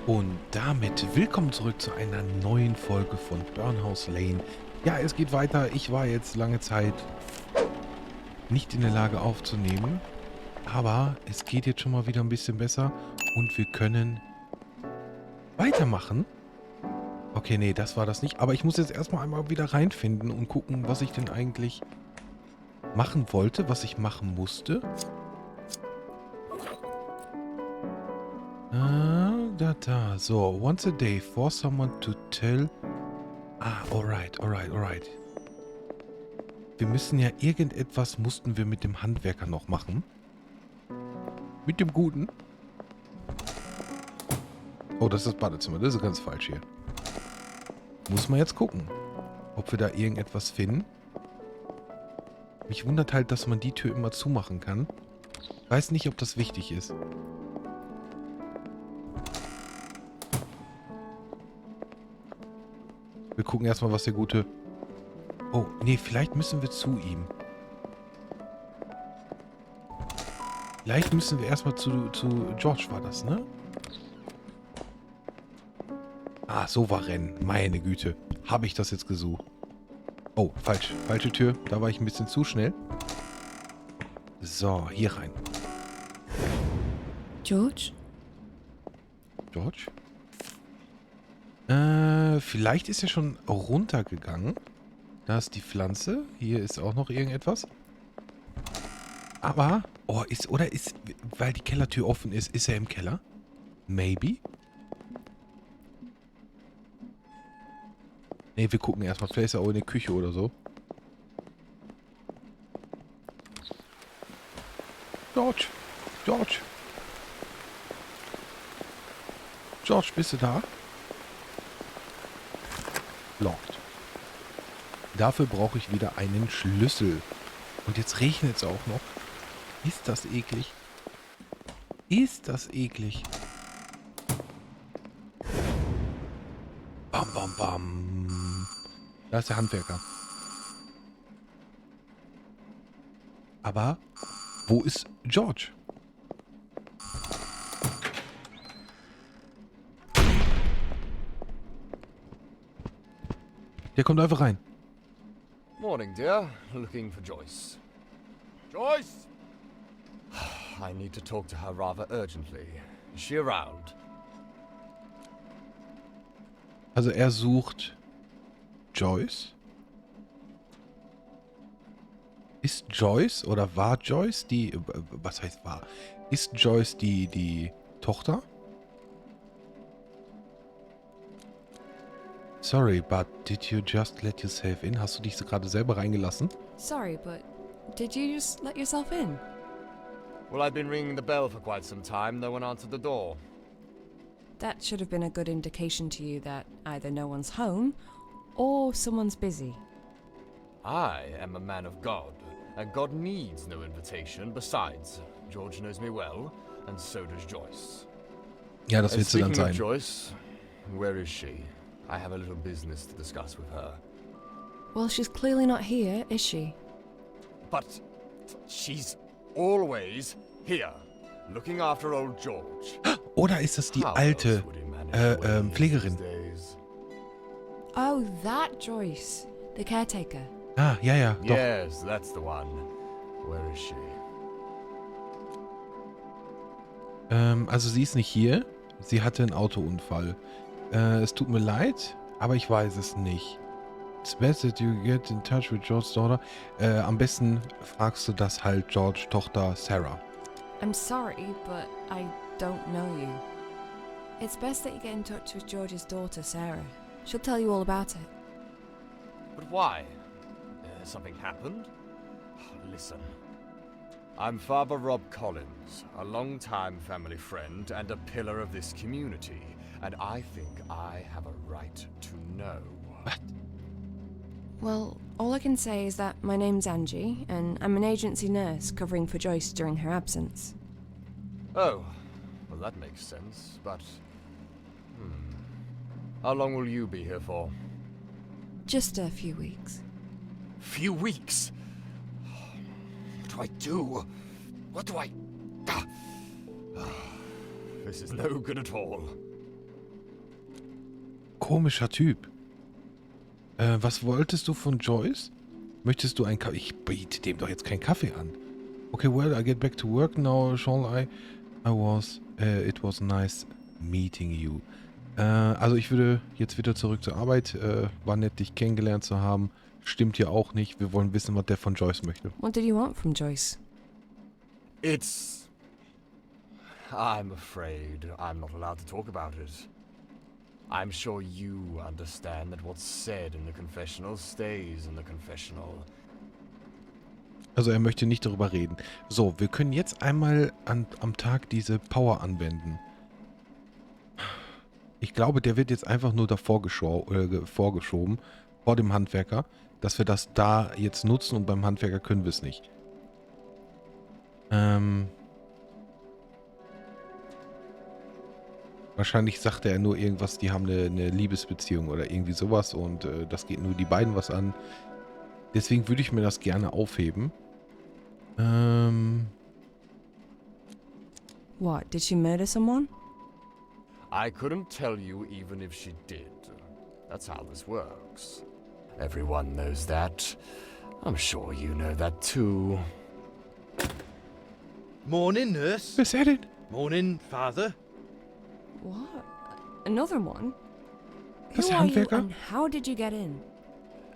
Und damit willkommen zurück zu einer neuen Folge von Burnhouse Lane. Ja, es geht weiter. Ich war jetzt lange Zeit nicht in der Lage aufzunehmen, aber es geht jetzt schon mal wieder ein bisschen besser und wir können weitermachen. Okay, nee, das war das nicht. Aber ich muss jetzt erstmal einmal wieder reinfinden und gucken, was ich denn eigentlich machen wollte, was ich machen musste. Da. So, once a day, for someone to tell... alright. Wir müssen ja irgendetwas mussten wir mit dem Handwerker noch machen. Mit dem Guten. Oh, das ist das Badezimmer. Das ist ganz falsch hier. Muss man jetzt gucken, ob wir da irgendetwas finden. Mich wundert halt, dass man die Tür immer zumachen kann. Weiß nicht, ob das wichtig ist. Wir gucken erstmal, was der Gute... Oh, nee, vielleicht müssen wir zu ihm. Vielleicht müssen wir erstmal zu George war das, ne? Ah, so war Rennen. Meine Güte. Habe ich das jetzt gesucht? Oh, falsch. Falsche Tür. Da war ich ein bisschen zu schnell. So, hier rein. George? George? Vielleicht ist er schon runtergegangen. Da ist die Pflanze. Hier ist auch noch irgendetwas. Aber, weil die Kellertür offen ist, ist er im Keller? Maybe? Ne, wir gucken erstmal. Vielleicht ist er auch in der Küche oder so. George! George, bist du da? Locked. Dafür brauche ich wieder einen Schlüssel. Und jetzt regnet es auch noch. Ist das eklig? Bam. Da ist der Handwerker. Aber wo ist George? Der kommt einfach rein. Morning, dear. Looking for Joyce. Joyce! I need to talk to her rather urgently. Is she around? Also er sucht Joyce. Ist Joyce oder war Joyce die... Was heißt war? Ist Joyce die Tochter? Sorry, but did you just let yourself in? Hast du dich so gerade selber reingelassen? Sorry, but did you just let yourself in? Well, I've been ringing the bell for quite some time. No one answered the door. That should have been a good indication to you that either no one's home or someone's busy. I am a man of God, and God needs no invitation. Besides, George knows me well, and so does Joyce. Ja, das And wird sie dann speaking of sein. Joyce, where is she? I have a little business to discuss with her. Well, she's clearly not here, is she? But she's always here, looking after old George. Oder ist das die How alte else would he manage to win Pflegerin? these days? Oh, that Joyce, the caretaker. Ah, ja, doch. Yes, that's the one. Where is she? Also sie ist nicht hier. Sie hatte einen Autounfall. Es tut mir leid, aber ich weiß es nicht. It's best that you get in touch with George's daughter. Am besten fragst du das halt George Tochter Sarah. I'm sorry, but I don't know you. It's best that you get in touch with George's daughter, Sarah. She'll tell you all about it. But why? Has something happened? Listen. I'm Father Rob Collins, a long-time family friend and a pillar of this community, and I think I have a right to know. What? Well, all I can say is that my name's Angie, and I'm an agency nurse covering for Joyce during her absence. Oh, well that makes sense, but... How long will you be here for? Just a few weeks. Few weeks? What do I do? What do I... This is no good at all. komischer Typ. Was wolltest du von Joyce? Möchtest du einen Kaffee? Ich biete dem doch jetzt keinen Kaffee an. Okay, well, I get back to work now, shall I? It was nice meeting you. Also ich würde jetzt wieder zurück zur Arbeit. War nett, dich kennengelernt zu haben. Stimmt ja auch nicht. Wir wollen wissen, was der von Joyce möchte. What did you want from Joyce? I'm afraid I'm not allowed to talk about it. I'm sure you understand that what's said in the confessional stays in the confessional. Also er möchte nicht darüber reden. So, wir können jetzt einmal am Tag diese Power anwenden. Ich glaube, der wird jetzt einfach nur davor vorgeschoben, vor dem Handwerker, dass wir das da jetzt nutzen und beim Handwerker können wir es nicht. Wahrscheinlich sagt er nur irgendwas, die haben eine Liebesbeziehung oder irgendwie sowas und das geht nur die beiden was an. Deswegen würde ich mir das gerne aufheben. What, did she murder someone? I couldn't tell you even if she did. That's how this works. Everyone knows that. I'm sure you know that too. Morning, nurse. Wer ist er denn? Morning, father. What? Another one? Das ist Who der are you Handwerker? and how did you get in?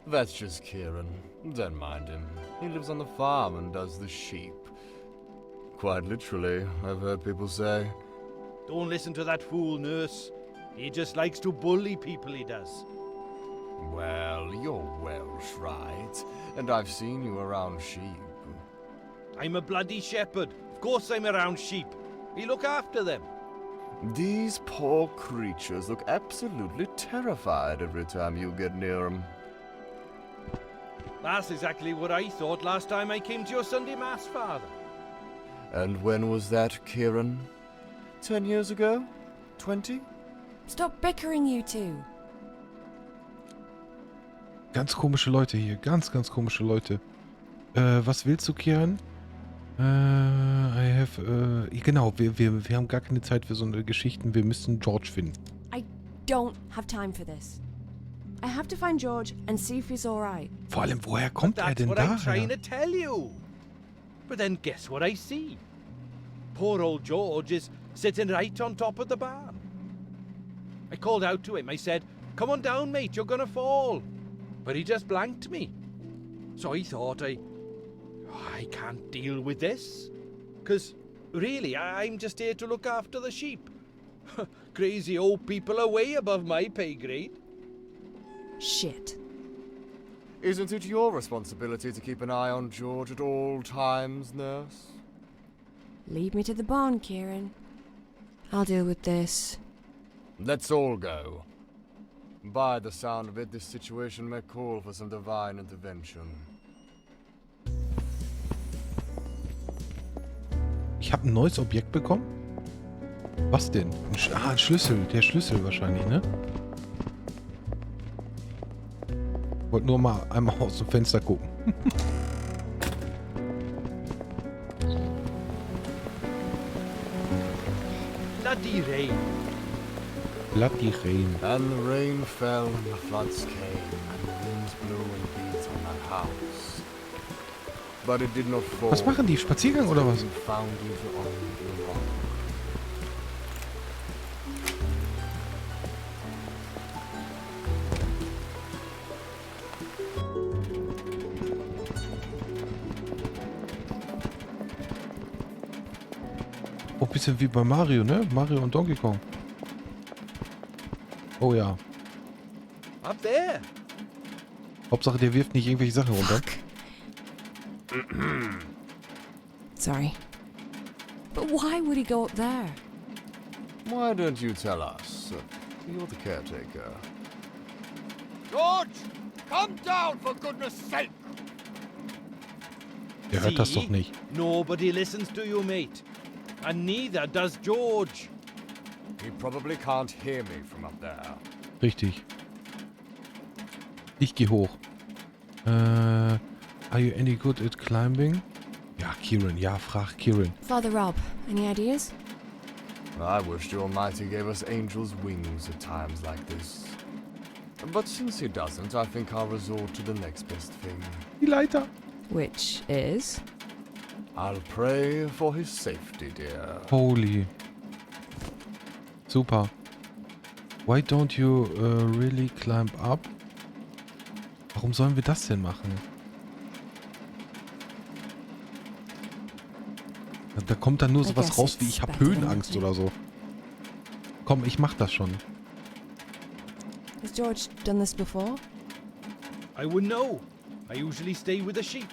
That's just Kieran. Don't mind him. He lives on the farm and does the sheep. Quite literally, I've heard people say. Don't listen to that fool, nurse. He just likes to bully people, he does. Well, you're Welsh, right? And I've seen you around sheep. I'm a bloody shepherd. Of course I'm around sheep. We look after them. These poor creatures look absolutely terrified every time you get near them. That's exactly what I thought last time I came to your Sunday Mass, father. And when was that, Kieran? 10 years ago? 20? Stop bickering, you two. Ganz komische Leute hier. Ganz komische Leute. Was willst du, Kieran? Genau, wir haben gar keine Zeit für so eine Geschichten. Wir müssen George finden. I don't have time for this. I have to find George and see if he's alright. Vor allem, woher kommt er That's denn what I'm trying da? to tell you. But then guess what I see? Poor old George is sitting right on top of the barn. I called out to him. I said, "Come on down, mate, you're gonna fall." But he just blanked me. So I thought I can't deal with this. 'Cause really, I'm just here to look after the sheep. Crazy old people are way above my pay grade. Shit. Isn't it your responsibility to keep an eye on George at all times, nurse? Lead me to the barn, Kieran. I'll deal with this. Let's all go. By the sound of it, this situation may call for some divine intervention. Ich habe ein neues Objekt bekommen? Was denn? Ein Schlüssel. Der Schlüssel wahrscheinlich, ne? Wollte nur mal einmal aus dem Fenster gucken. Bloody rain. Bloody Rain. And the rain fell and the floods came, and the winds blew and beat on that house. But it did not fall. Was machen die? Spaziergang oder was? It found you on the rock. Oh, bisschen wie bei Mario, ne? Mario und Donkey Kong. Oh ja. Up there. Hauptsache, der wirft nicht irgendwelche Sachen runter. Sorry. But why would he go up there? Why don't you tell us? You're the caretaker. George! Come down, for goodness sake! Der hört das See? doch nicht. Nobody listens to you, mate. And neither does George. He probably can't hear me from up there. Richtig. Ich gehe hoch. Are you any good at climbing? Ja, Kieran. Ja, frag Kieran. Father Rob, any ideas? I wish the Almighty gave us angels' wings at times like this. But since he doesn't, I think I'll resort to the next best thing. Die Leiter. Which is? I'll pray for his safety, dear. Holy. Super. Why don't you really climb up? Warum sollen wir das denn machen? Da kommt dann nur sowas raus wie ich habe Höhenangst oder so. Komm, ich mach das schon. Has George done this before? I wouldn't know. I usually stay with the sheep.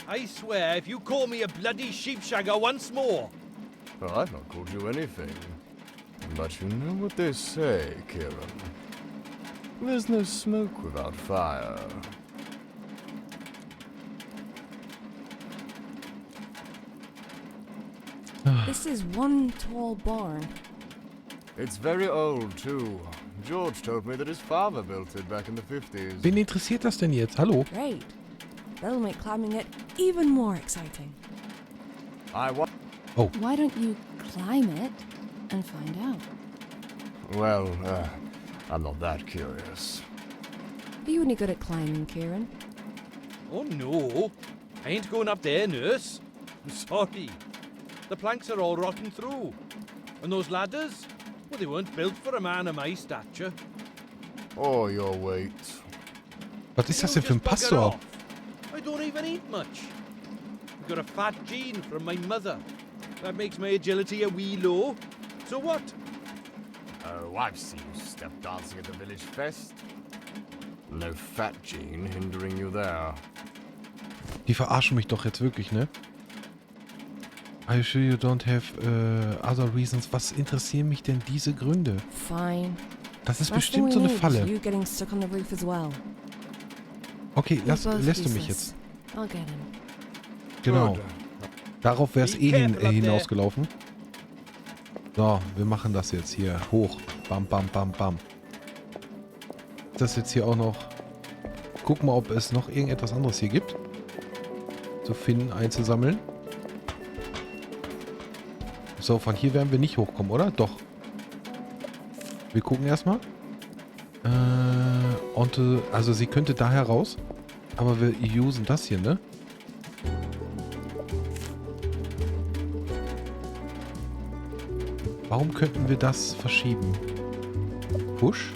I swear, if you call me a bloody sheepshagger once more... Well, I've not called you anything. But you know what they say, Kieran. There's no smoke without fire. This is one tall barn. It's very old, too. George told me that his father built it back in the 50s. Wen interessiert das denn jetzt? Hallo? Great. That'll make climbing it even more exciting. Why don't you climb it and find out? Well, I'm not that curious. Are you any good at climbing, Kieran? Oh, no. I ain't going up there, nurse. I'm sorry. The planks are all rotten through. And those ladders? Well, they weren't built for a man of my stature. Or your weight. Was ist das denn für ein Just bugger Pastor? off. I don't even eat much. I've got a fat gene from my mother. That makes my agility a wee low. So what? Oh, I've seen you step dancing at the village fest. No fat gene hindering you there. Die verarschen mich doch jetzt wirklich, ne? Are you sure you don't have other reasons? Was interessieren mich denn diese Gründe? Fine. Das ist Last thing bestimmt we so eine need is Falle. you getting stuck on the roof as well. Okay, We're both lässt du mich useless. jetzt. I'll get him. Genau. Good. Darauf wäre es Be eh careful up there. hinausgelaufen. So, wir machen das jetzt hier. Hoch. Bam, bam, bam, bam. Das jetzt hier auch noch... Guck mal, ob es noch irgendetwas anderes hier gibt. Zu finden, einzusammeln. So, von hier werden wir nicht hochkommen, oder? Doch. Wir gucken erstmal. Also sie könnte daher raus. Aber wir usen das hier, ne? Warum könnten wir das verschieben? Push?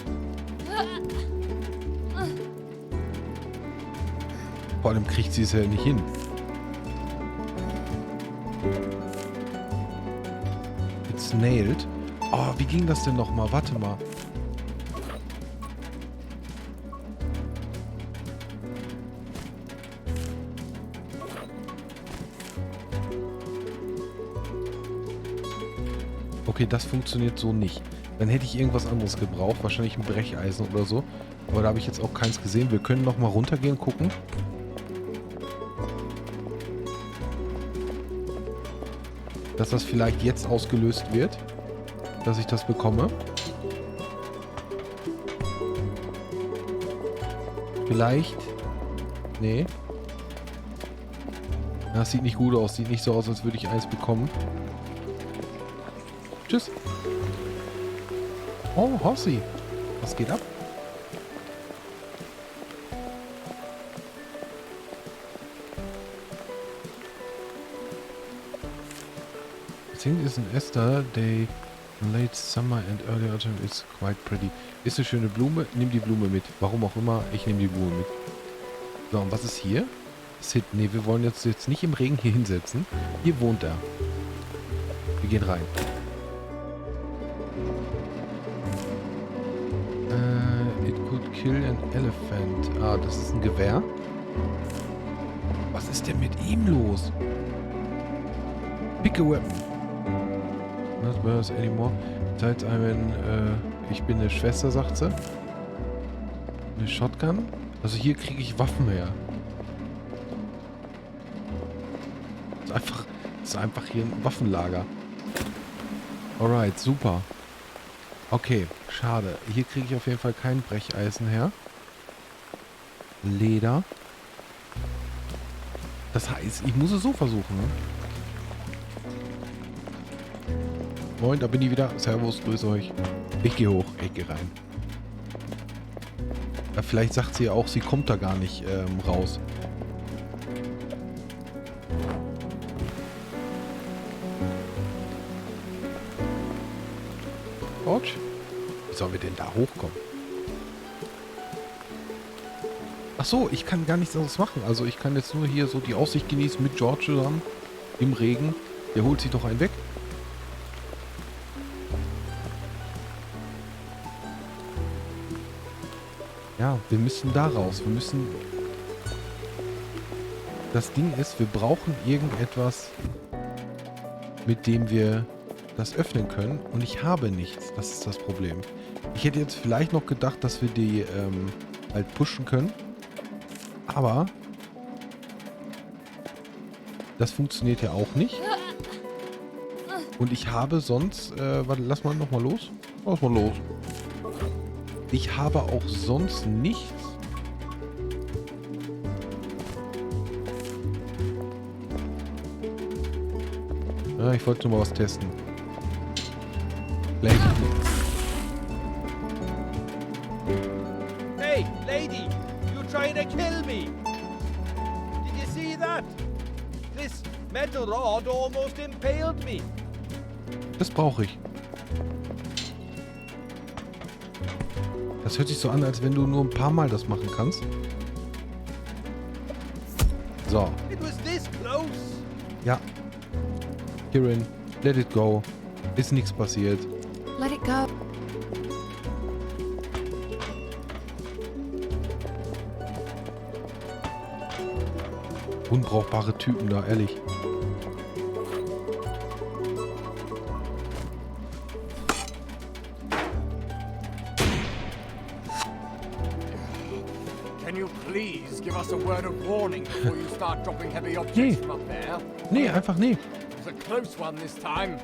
Vor allem kriegt sie es ja nicht hin. It's nailed. Oh, wie ging das denn nochmal? Warte mal. Okay, das funktioniert so nicht. Dann hätte ich irgendwas anderes gebraucht. Wahrscheinlich ein Brecheisen oder so. Aber da habe ich jetzt auch keins gesehen. Wir können nochmal runtergehen, gucken. Dass das vielleicht jetzt ausgelöst wird. Dass ich das bekomme. Vielleicht. Nee. Das sieht nicht gut aus. Sieht nicht so aus, als würde ich eins bekommen. Tschüss. Oh, Horsey. Was geht ab? Sing is an Esther, they late summer and early autumn is quite pretty. Ist eine schöne Blume, nimm die Blume mit. Warum auch immer, ich nehme die Blume mit. So, und was ist hier? Sid, nee, wir wollen jetzt nicht im Regen hier hinsetzen. Hier wohnt er. Wir gehen rein. It could kill an elephant. Ah, das ist ein Gewehr. Was ist denn mit ihm los? Pick a weapon. Not worse anymore. Besides, ich bin eine Schwester, sagt sie. Eine Shotgun. Also hier kriege ich Waffen her. Das ist einfach hier ein Waffenlager. Alright, super. Okay, schade. Hier kriege ich auf jeden Fall kein Brecheisen her. Leder. Das heißt, ich muss es so versuchen, ne? Moin, da bin ich wieder. Servus, grüße euch. Ich gehe hoch, ich gehe rein. Vielleicht sagt sie ja auch, sie kommt da gar nicht raus. George? Wie sollen wir denn da hochkommen? Ach so, ich kann gar nichts anderes machen. Also ich kann jetzt nur hier so die Aussicht genießen mit George zusammen. Im Regen. Der holt sich doch einen weg. Ja, wir müssen da raus. Wir müssen... Das Ding ist, wir brauchen irgendetwas, mit dem wir das öffnen können. Und ich habe nichts. Das ist das Problem. Ich hätte jetzt vielleicht noch gedacht, dass wir die halt pushen können. Aber das funktioniert ja auch nicht. Und ich habe sonst... warte, lass mal nochmal los. Lass mal los. Ich habe auch sonst nichts. Ja, ich wollte nur mal was testen. Vielleicht. Hey, lady! You trying to kill me? Did you see that? This metal rod almost impaled me. Das brauche ich. Das hört sich so an, als wenn du nur ein paar Mal das machen kannst. So. It was this close. Ja. Kieran, let it go. Ist nichts passiert. Let it go. Unbrauchbare Typen da, ehrlich. Can you please give us a word of warning before you start dropping heavy objects from up there? Nee, einfach nee. It was a close one this time.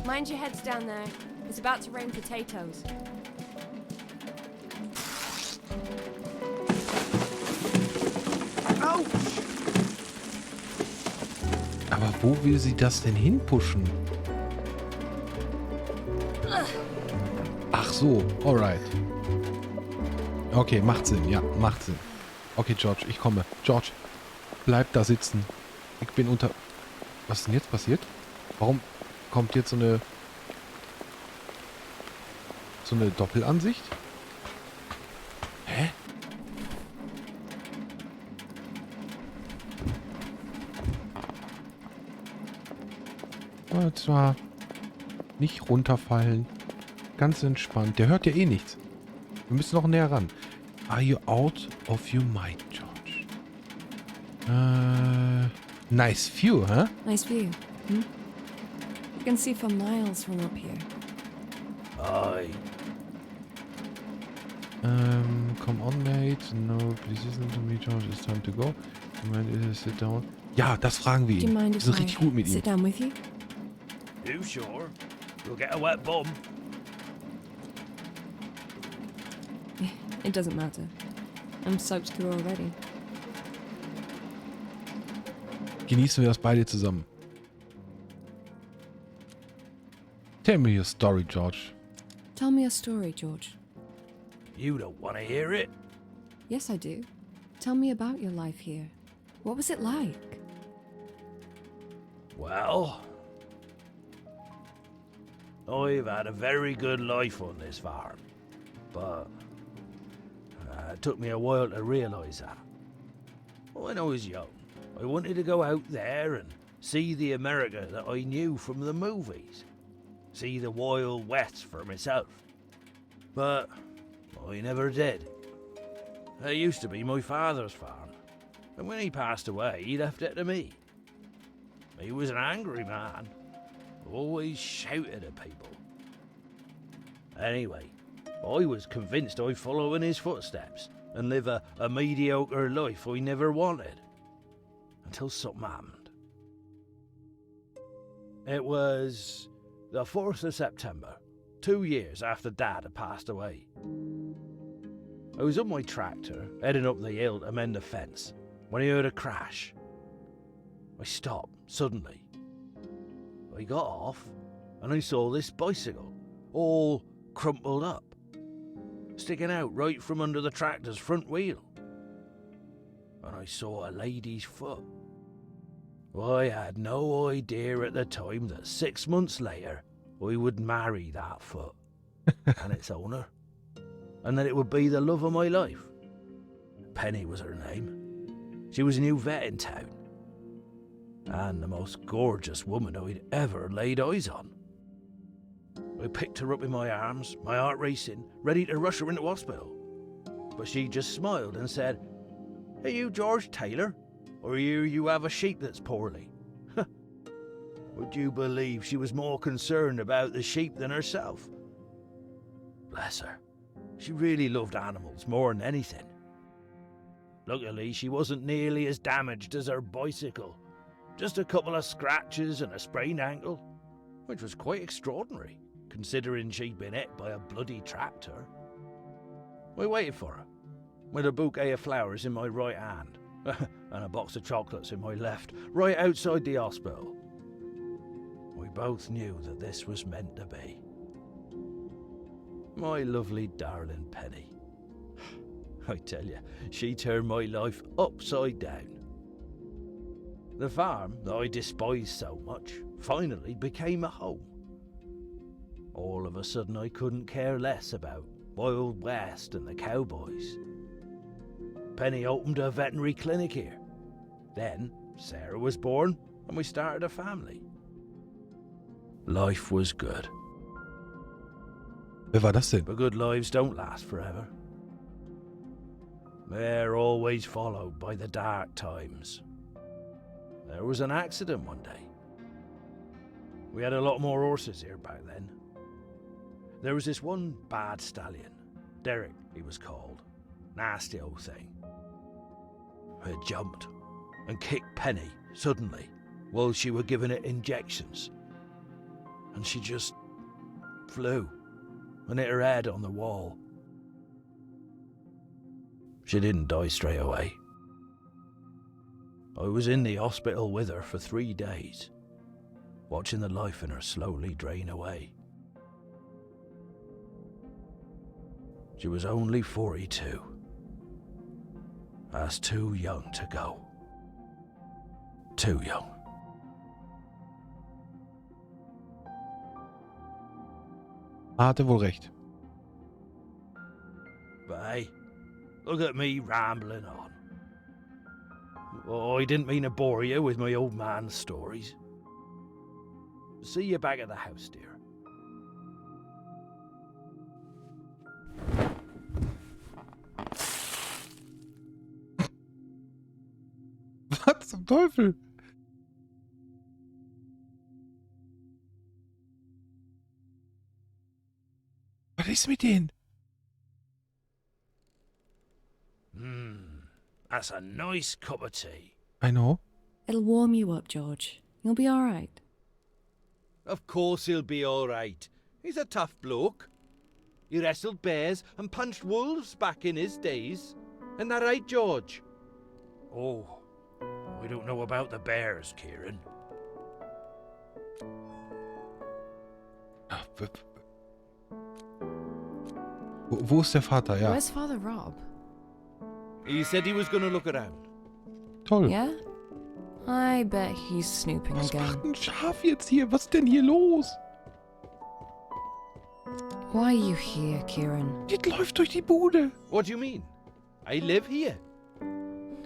Mind your heads down there. It's about to rain potatoes. Aber wo will sie das denn hinpushen? Ach so, alright. Okay, macht Sinn, ja, macht Sinn. Okay, George, ich komme. George, bleib da sitzen. Ich bin unter... Was ist denn jetzt passiert? Warum kommt jetzt so eine Doppelansicht? Hä? Und zwar nicht runterfallen. Ganz entspannt. Der hört ja eh nichts. Wir müssen noch näher ran. Are you out of your mind, George? Nice view, huh? Nice view. Hmm? You can see for miles from up here. Aye. Come on, mate. No, please listen to me, George. It's time to go. You mind sit down? Ja, das fragen wir Do you ihn. mind Wir if sind I richtig gut mit ihm. sit down with you? You sure? You'll get a wet bum. It doesn't matter. I'm soaked through already. Genießen wir das beide zusammen. Tell me your story, George. Tell me a story, George. You don't want to hear it? Yes, I do. Tell me about your life here. What was it like? Well, I've had a very good life on this farm, but it took me a while to realise that. When I was young, I wanted to go out there and see the America that I knew from the movies. See the Wild West for myself. But I never did. It used to be my father's farm, and when he passed away, he left it to me. He was an angry man, always shouted at people. Anyway, I was convinced I'd follow in his footsteps and live a mediocre life I never wanted. Until something happened. It was the 4th of September, 2 years after Dad had passed away. I was on my tractor, heading up the hill to mend the fence, when I heard a crash. I stopped suddenly. I got off and I saw this bicycle, all crumpled up, sticking out right from under the tractor's front wheel. And I saw a lady's foot. I had no idea at the time that 6 months later I would marry that foot and its owner, and that it would be the love of my life. Penny was her name. She was a new vet in town, and the most gorgeous woman I'd ever laid eyes on. I picked her up in my arms, my heart racing, ready to rush her into hospital. But she just smiled and said, "Are you George Taylor? Or you have a sheep that's poorly?" Would you believe she was more concerned about the sheep than herself? Bless her. She really loved animals more than anything. Luckily, she wasn't nearly as damaged as her bicycle. Just a couple of scratches and a sprained ankle, which was quite extraordinary, considering she'd been hit by a bloody tractor. I waited for her, with a bouquet of flowers in my right hand, and a box of chocolates in my left, right outside the hospital. We both knew that this was meant to be. My lovely darling Penny. I tell you, she turned my life upside down. The farm that I despised so much finally became a home. All of a sudden I couldn't care less about Wild West and the cowboys. Penny opened a veterinary clinic here. Then Sarah was born and we started a family. Life was good. Wer war das denn? But good lives don't last forever. They're always followed by the dark times. There was an accident one day. We had a lot more horses here back then. There was this one bad stallion, Derek he was called, nasty old thing. It jumped and kicked Penny suddenly while she were giving it injections. And she just flew and hit her head on the wall. She didn't die straight away. I was in the hospital with her for 3 days, watching the life in her slowly drain away. She was only 42. That's too young to go. Too young. Hatte wohl recht. But hey, look at me rambling on. Oh, I didn't mean to bore you with my old man's stories. See you back at the house, dear. Was zum Teufel? Was ist mit denen? That's a nice cup of tea. I know. It'll warm you up, George. You'll be all right. Of course he'll be all right. He's a tough bloke. He wrestled bears and punched wolves back in his days. Isn't that right, George? Oh, I don't know about the bears, Kieran. Wo ist der Vater? Ja. Where's Father Rob? He said he was going to look around. Toll. Yeah? I bet he's snooping Was again. macht ein Schaf jetzt hier? Was ist denn hier los? Why are you here, Kieran? Das läuft durch die Bude. What do you mean? I live here.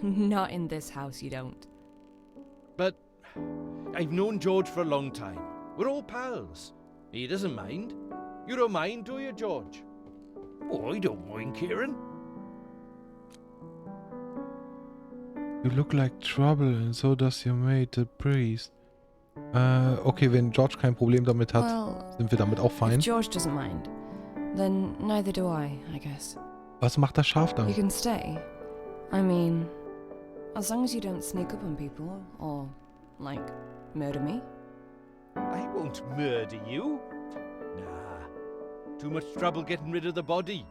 Not in this house, you don't. But I've known George for a long time. We're all pals. He doesn't mind. You don't mind, do you, George? Oh, I don't mind, Kieran. You look like trouble and so does your mate, the priest. Okay, wenn George kein Problem damit hat, Well, sind wir damit auch if fein. George doesn't mind, then neither do I guess. Was macht das Schaf da? You can stay. I mean, as long as you don't sneak up on people or, like, murder me. I won't murder you. Nah. Too much trouble getting rid of the body.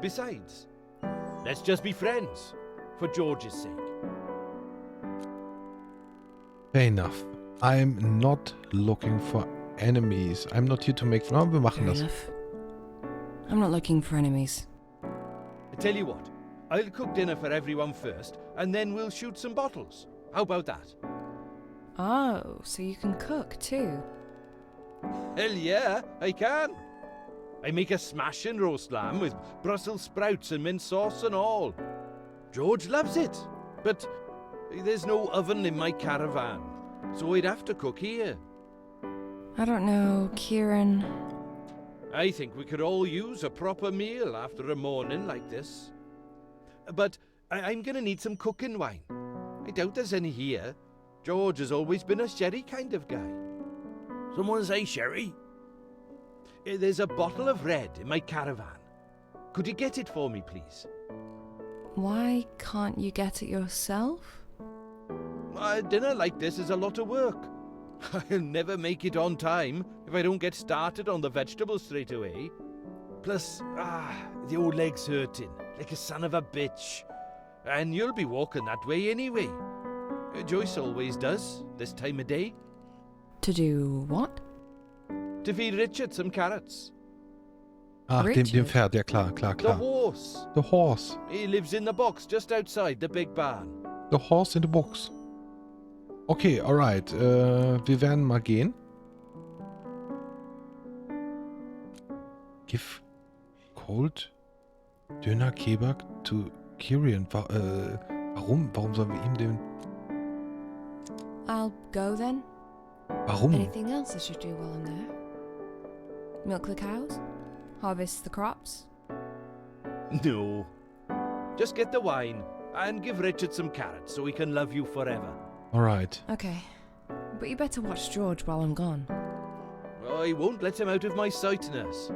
Besides, let's just be friends. For George's sake. Fair enough. I'm not looking for enemies. I'm not here to make... Na, wir machen Fair das. enough. I'm not looking for enemies. I tell you what, I'll cook dinner for everyone first, and then we'll shoot some bottles. How about that? Oh, so you can cook too? Hell yeah, I can. I make a smashing roast lamb with Brussels sprouts and mint sauce and all. George loves it, but there's no oven in my caravan, so I'd have to cook here. I don't know, Kieran. I think we could all use a proper meal after a morning like this. But I'm gonna need some cooking wine. I doubt there's any here. George has always been a sherry kind of guy. Someone say sherry? There's a bottle of red in my caravan. Could you get it for me, please? Why can't you get it yourself? A dinner like this is a lot of work. I'll never make it on time if I don't get started on the vegetables straight away. Plus, the old leg's hurting, like a son of a bitch. And you'll be walking that way anyway. Joyce always does, this time of day. To do what? To feed Richard some carrots. Ach, dem Richard? Pferd. Ja, klar, klar, The klar. horse. The horse. He lives in the box just outside the big barn. The horse in the box. Okay, alright. Wir werden mal gehen. Give cold Döner Kebab to Kieran. Warum? Warum sollen wir ihm den... I'll go then. Warum? Anything else I should do while I'm there? Milk the cows? Harvest the crops? No. Just get the wine and give Richard some carrots so he can love you forever. Alright. Okay. But you better watch George while I'm gone. I won't let him out of my sight, nurse.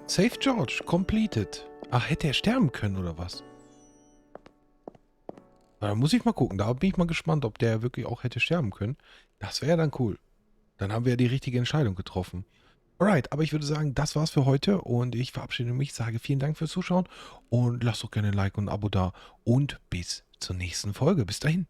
Save George. Completed. Ach, hätte er sterben können, oder was? Da muss ich mal gucken. Da bin ich mal gespannt, ob der wirklich auch hätte sterben können. Das wäre dann cool. Dann haben wir ja die richtige Entscheidung getroffen. Alright, aber ich würde sagen, das war's für heute und ich verabschiede mich, sage vielen Dank fürs Zuschauen und lasst doch gerne ein Like und ein Abo da und bis zur nächsten Folge. Bis dahin.